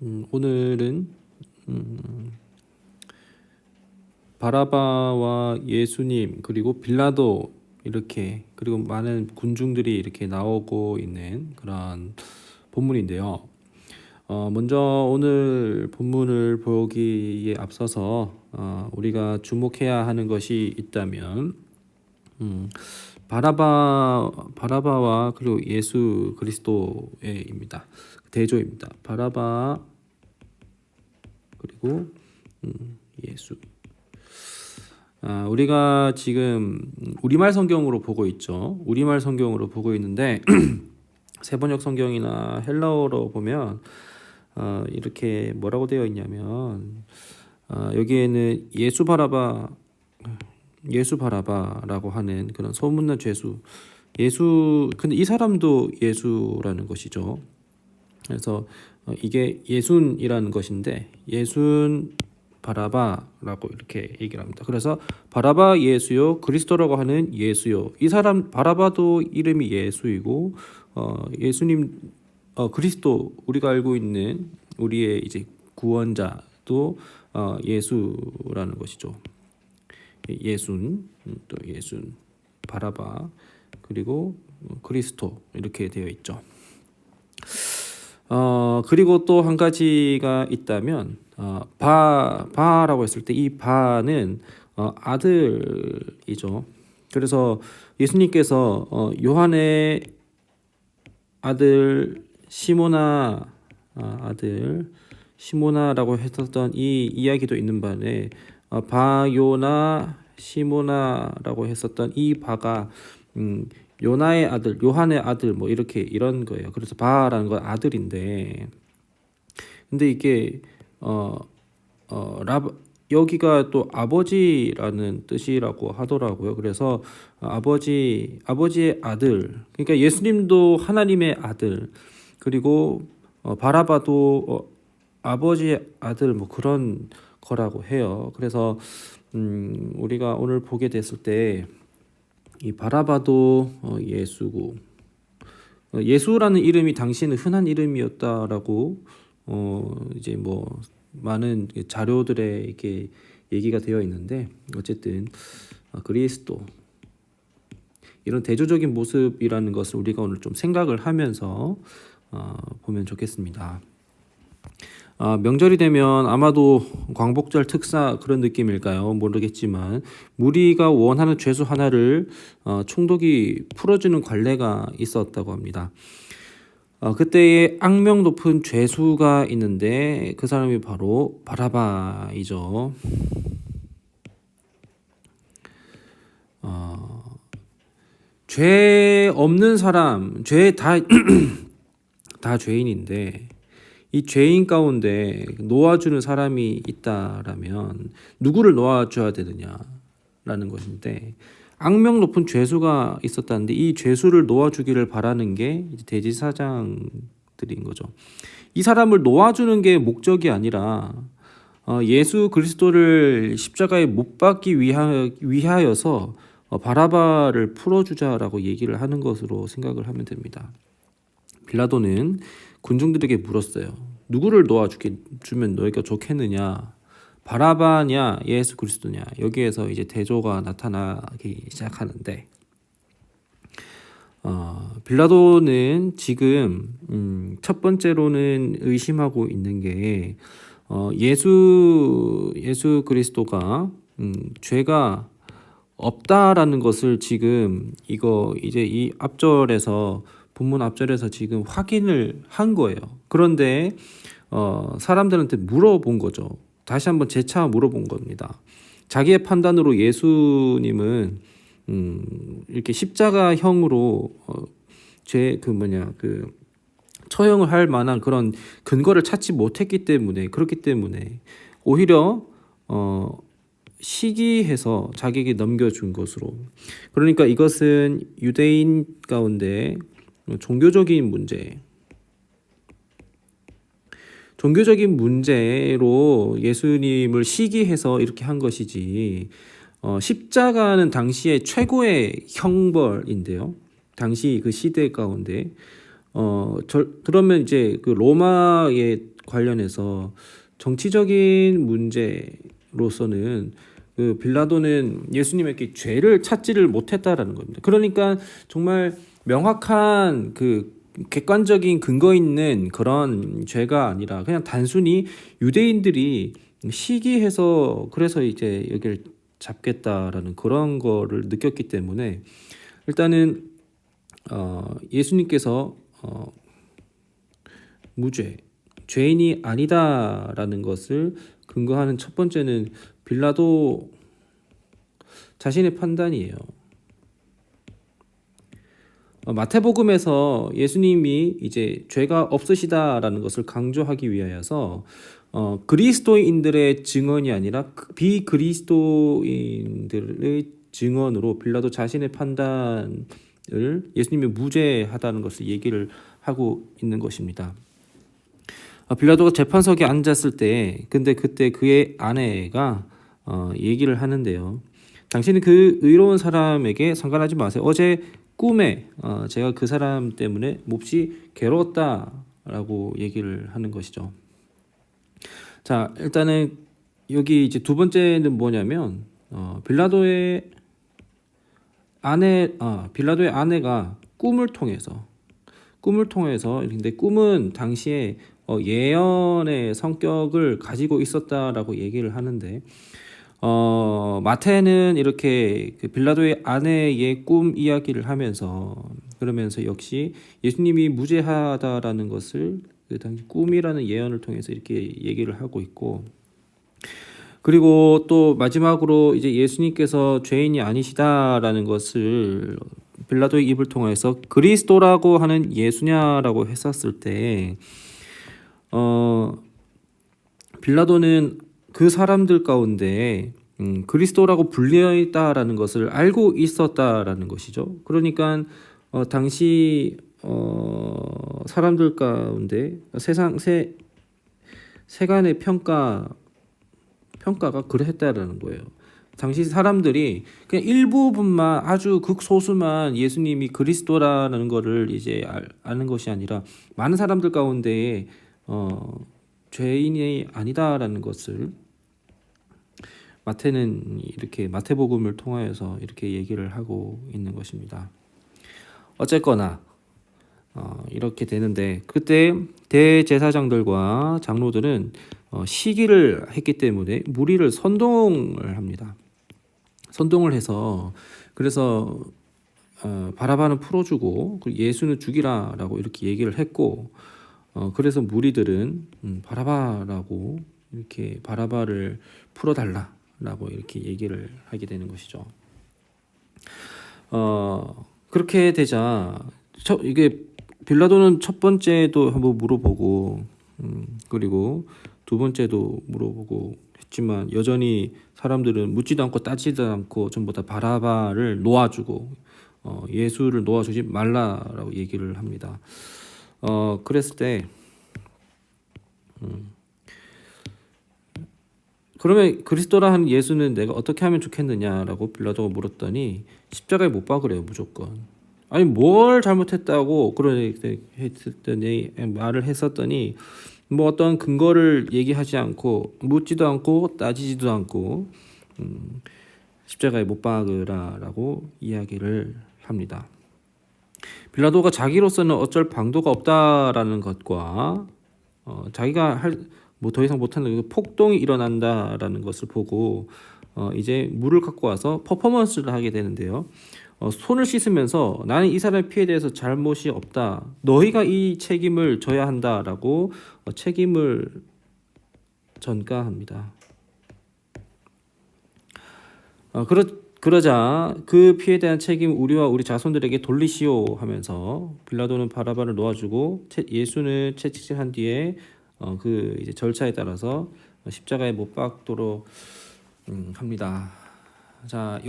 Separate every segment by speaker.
Speaker 1: 오늘은 바라바와 예수님 그리고 빌라도 이렇게 그리고 많은 군중들이 이렇게 나오고 있는 그런 본문인데요. 먼저 오늘 본문을 보기에 앞서서 우리가 주목해야 하는 것이 있다면 바라바와 그리고 예수 그리스도의입니다. 대조입니다. 바라바 그리고 예수. 우리가 지금 우리말 성경으로 보고 있죠. 우리말 성경으로 보고 있는데 세번역 성경이나 헬라어로 보면 이렇게 뭐라고 되어 있냐면 여기에는 예수 바라바라고 하는 그런 소문난 죄수. 근데 이 사람도 예수라는 것이죠. 그래서 이게 예순이라는 것인데 예순 바라바라고 이렇게 얘기를 합니다. 그래서 바라바 예수요 그리스도라고 하는 예수요. 이 사람 바라바도 이름이 예수이고 예수님 그리스도 우리가 알고 있는 우리의 이제 구원자도 예수라는 것이죠. 예순 또 예순 바라바 그리고 그리스도 이렇게 되어 있죠. 그리고 또 한 가지가 있다면 바라고 했을 때 이 바는 아들이죠. 그래서 예수님께서 요한의 아들 시모나라고 했었던 이 이야기도 있는 반에 바요나 시모나라고 했었던 이 바가 요나의 아들, 요한의 아들 뭐 이렇게 이런 거예요. 그래서 바라는 건 아들인데, 근데 이게 여기가 또 아버지라는 뜻이라고 하더라고요. 그래서 아버지의 아들, 그러니까 예수님도 하나님의 아들, 그리고 바라바도 아버지의 아들 뭐 그런 거라고 해요. 그래서 우리가 오늘 보게 됐을 때 이 바라바도 예수고 예수라는 이름이 당시에는 흔한 이름이었다라고 이제 뭐 많은 자료들에 이렇게 얘기가 되어 있는데 어쨌든 그리스도 이런 대조적인 모습이라는 것을 우리가 오늘 좀 생각을 하면서 보면 좋겠습니다. 명절이 되면 아마도 광복절 특사 그런 느낌일까요? 모르겠지만 무리가 원하는 죄수 하나를 총독이 풀어주는 관례가 있었다고 합니다. 그때에 악명 높은 죄수가 있는데 그 사람이 바로 바라바이죠. 죄 없는 사람, 다 죄인인데 이 죄인 가운데 놓아주는 사람이 있다라면 누구를 놓아줘야 되느냐라는 것인데 악명 높은 죄수가 있었다는데 이 죄수를 놓아주기를 바라는 게 이제 대지사장들인 거죠. 이 사람을 놓아주는 게 목적이 아니라 예수 그리스도를 십자가에 못 박기 위하여서 바라바를 풀어주자라고 얘기를 하는 것으로 생각을 하면 됩니다. 빌라도는 군중들에게 물었어요. 누구를 놓아주면 너희가 좋겠느냐? 바라바냐 예수 그리스도냐? 여기에서 이제 대조가 나타나기 시작하는데 빌라도는 지금 첫 번째로는 의심하고 있는 게 예수 그리스도가 죄가 없다라는 것을 지금 이제 이 본문 앞절에서 지금 확인을 한 거예요. 그런데 사람들한테 물어본 거죠. 다시 한번 재차 물어본 겁니다. 자기의 판단으로 예수님은 이렇게 십자가형으로 처형을 할 만한 그런 근거를 찾지 못했기 때문에 그렇기 때문에 오히려 시기해서 자기에게 넘겨준 것으로. 그러니까 이것은 유대인 가운데 종교적인 문제로 예수님을 시기해서 이렇게 한 것이지 십자가는 당시의 최고의 형벌인데요. 당시 그 시대 가운데 그러면 이제 그 로마의 관련해서 정치적인 문제로서는 그 빌라도는 예수님에게 죄를 찾지를 못했다라는 겁니다. 그러니까 정말 명확한 그 객관적인 근거 있는 그런 죄가 아니라 그냥 단순히 유대인들이 시기해서 그래서 이제 여기를 잡겠다라는 그런 거를 느꼈기 때문에 일단은 예수님께서 무죄, 죄인이 아니다라는 것을 근거하는 첫 번째는 빌라도 자신의 판단이에요. 마태복음에서 예수님이 이제 죄가 없으시다라는 것을 강조하기 위하여서 그리스도인들의 증언이 아니라 비그리스도인들의 증언으로 빌라도 자신의 판단을 예수님이 무죄하다는 것을 얘기를 하고 있는 것입니다. 빌라도가 재판석에 앉았을 때 근데 그때 그의 아내가 얘기를 하는데요. 당신은 그 의로운 사람에게 상관하지 마세요. 어제 꿈에 제가 그 사람 때문에 몹시 괴로웠다라고 얘기를 하는 것이죠. 자, 일단은 여기 이제 두 번째는 뭐냐면 빌라도의 아내가 꿈을 통해서 근데 꿈은 당시에 예언의 성격을 가지고 있었다라고 얘기를 하는데 마태는 이렇게 그 빌라도의 아내의 꿈 이야기를 하면서 그러면서 역시 예수님이 무죄하다라는 것을 그 당시 꿈이라는 예언을 통해서 이렇게 얘기를 하고 있고 그리고 또 마지막으로 이제 예수님께서 죄인이 아니시다라는 것을 빌라도의 입을 통해서 그리스도라고 하는 예수냐라고 했었을 때 빌라도는 그 사람들 가운데 그리스도라고 불려 있다라는 것을 알고 있었다라는 것이죠. 그러니까 당시 사람들 가운데 세간의 평가가 그랬다라는 거예요. 당시 사람들이 그냥 일부분만 아주 극소수만 예수님이 그리스도라는 거를 이제 아는 것이 아니라 많은 사람들 가운데 죄인이 아니다라는 것을 마태는 이렇게 마태복음을 통하여서 이렇게 얘기를 하고 있는 것입니다. 어쨌거나 이렇게 되는데 그때 대제사장들과 장로들은 시기를 했기 때문에 무리를 선동을 합니다. 선동을 해서 그래서 바라바는 풀어주고 예수는 죽이라라고 이렇게 얘기를 했고 그래서 무리들은 바라바라고 이렇게 바라바를 풀어달라라고 이렇게 얘기를 하게 되는 것이죠. 그렇게 되자 이게 빌라도는 첫 번째도 한번 물어보고 그리고 두 번째도 물어보고 했지만 여전히 사람들은 묻지도 않고 따지도 않고 전부 다 바라바를 놓아주고 예수를 놓아주지 말라라고 얘기를 합니다. 그랬을 때 그러면 그리스도라 하는 예수는 내가 어떻게 하면 좋겠느냐라고 빌라도가 물었더니 십자가에 못 박으래요 무조건. 아니 뭘 잘못했다고 그렇게 했더니 말을 했었더니 뭐 어떤 근거를 얘기하지 않고 묻지도 않고 따지지도 않고 십자가에 못 박으라라고 이야기를 합니다. 빌라도가 자기로서는 어쩔 방도가 없다라는 것과 자기가 뭐 더 이상 못하는 폭동이 일어난다라는 것을 보고 이제 물을 갖고 와서 퍼포먼스를 하게 되는데요. 손을 씻으면서 나는 이 사람의 피해에 대해서 잘못이 없다. 너희가 이 책임을 져야 한다라고 책임을 전가합니다. 그러자 그 피해에 대한 책임 우리와 우리 자손들에게 돌리시오 하면서 빌라도는 바라바를 놓아주고 예수는 채찍질한 뒤에 그 이제 절차에 따라서 십자가에 못 박도록 합니다. 자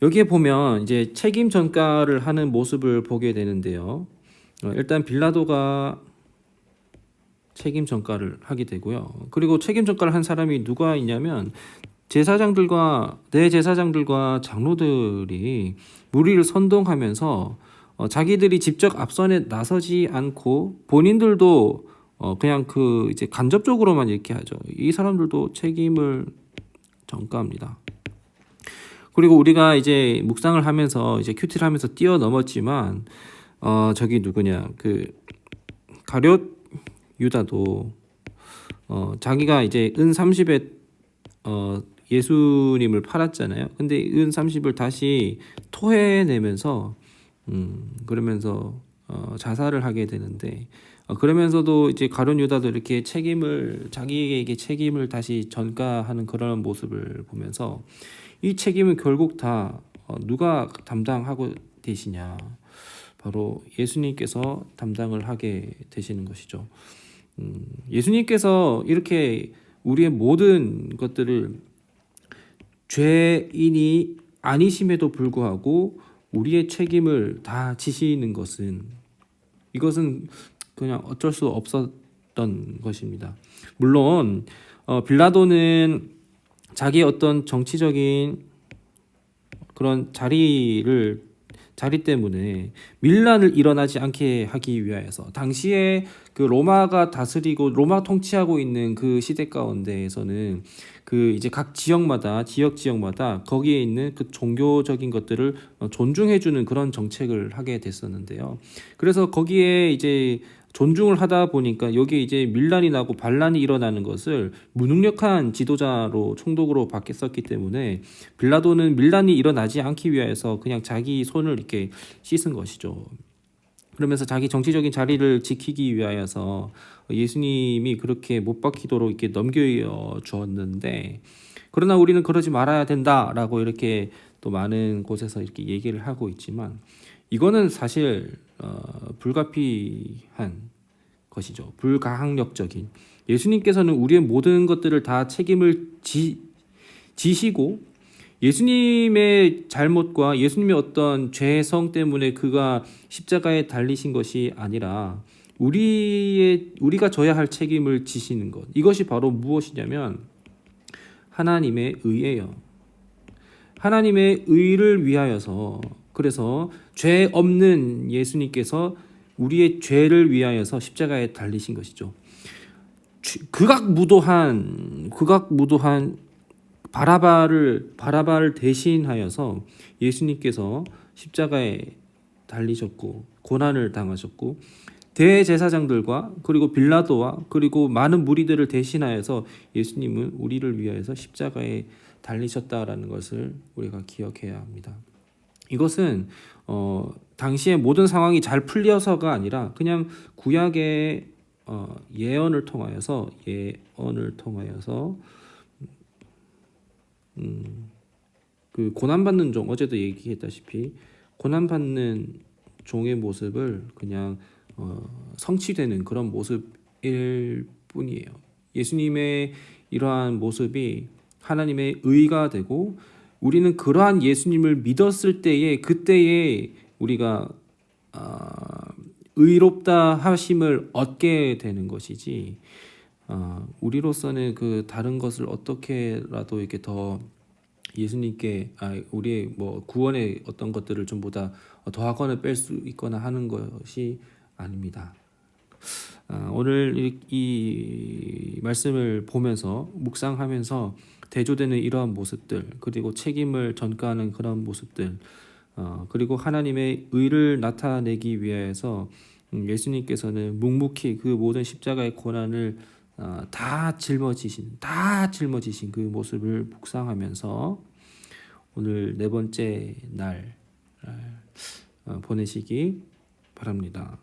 Speaker 1: 여기에 보면 이제 책임 전가를 하는 모습을 보게 되는데요. 일단 빌라도가 책임 전가를 하게 되고요. 그리고 책임 전가를 한 사람이 누가 있냐면 대제사장들과 장로들이 무리를 선동하면서 자기들이 직접 앞선에 나서지 않고 본인들도 그냥 그 이제 간접적으로만 이렇게 하죠. 이 사람들도 책임을 전가합니다. 그리고 우리가 이제 묵상을 하면서 이제 큐티를 하면서 뛰어넘었지만 저기 누구냐 그 가룟 유다도 자기가 이제 은 30에 예수님을 팔았잖아요. 근데 은 30을 다시 토해내면서 그러면서 자살을 하게 되는데 그러면서도 이제 가룟 유다도 이렇게 자기에게 책임을 다시 전가하는 그런 모습을 보면서 이 책임은 결국 다 누가 담당하고 되시냐? 바로 예수님께서 담당을 하게 되시는 것이죠. 예수님께서 이렇게 우리의 모든 것들을 죄인이 아니심에도 불구하고 우리의 책임을 다 지시는 이것은 그냥 어쩔 수 없었던 것입니다. 물론 빌라도는 자기의 어떤 정치적인 그런 자리 때문에 밀란을 일어나지 않게 하기 위하여서 당시에 그 로마가 다스리고 로마 통치하고 있는 그 시대 가운데에서는 그 이제 각 지역마다 거기에 있는 그 종교적인 것들을 존중해주는 그런 정책을 하게 됐었는데요. 그래서 거기에 이제 존중을 하다 보니까 여기에 이제 밀란이 나고 반란이 일어나는 것을 무능력한 지도자로 총독으로 바뀌었기 때문에 빌라도는 밀란이 일어나지 않기 위해서 그냥 자기 손을 이렇게 씻은 것이죠. 그러면서 자기 정치적인 자리를 지키기 위하여서 예수님이 그렇게 못 박히도록 이렇게 넘겨 주었는데, 그러나 우리는 그러지 말아야 된다라고 이렇게 또 많은 곳에서 이렇게 얘기를 하고 있지만, 이거는 사실 불가피한 것이죠. 불가항력적인. 예수님께서는 우리의 모든 것들을 다 책임을 지시고 예수님의 잘못과 예수님의 어떤 죄성 때문에 그가 십자가에 달리신 것이 아니라 우리가 져야 할 책임을 지시는 것. 이것이 바로 무엇이냐면 하나님의 의예요. 하나님의 의를 위하여서, 그래서 죄 없는 예수님께서 우리의 죄를 위하여서 십자가에 달리신 것이죠. 극악무도한 바라바를 대신하여서 예수님께서 십자가에 달리셨고 고난을 당하셨고, 대제사장들과 그리고 빌라도와 그리고 많은 무리들을 대신하여서 예수님은 우리를 위하여서 십자가에 달리셨다라는 것을 우리가 기억해야 합니다. 이것은 당시의 모든 상황이 잘 풀려서가 아니라 그냥 구약의 예언을 통하여서 그 고난받는 종, 어제도 얘기했다시피 고난받는 종의 모습을 그냥 성취되는 그런 모습일 뿐이에요. 예수님의 이러한 모습이 하나님의 의가 되고, 우리는 그러한 예수님을 믿었을 때에 그때에 우리가 의롭다 하심을 얻게 되는 것이지, 우리로서는 그 다른 것을 어떻게라도 이렇게 더 예수님께 우리의 뭐 구원의 어떤 것들을 전부 다 더하거나 뺄 수 있거나 하는 것이 아닙니다. 오늘 이 말씀을 보면서 묵상하면서 대조되는 이러한 모습들, 그리고 책임을 전가하는 그런 모습들, 그리고 하나님의 의를 나타내기 위해서 예수님께서는 묵묵히 그 모든 십자가의 고난을 다 짊어지신 그 모습을 묵상하면서 오늘 네 번째 날 보내시기 바랍니다.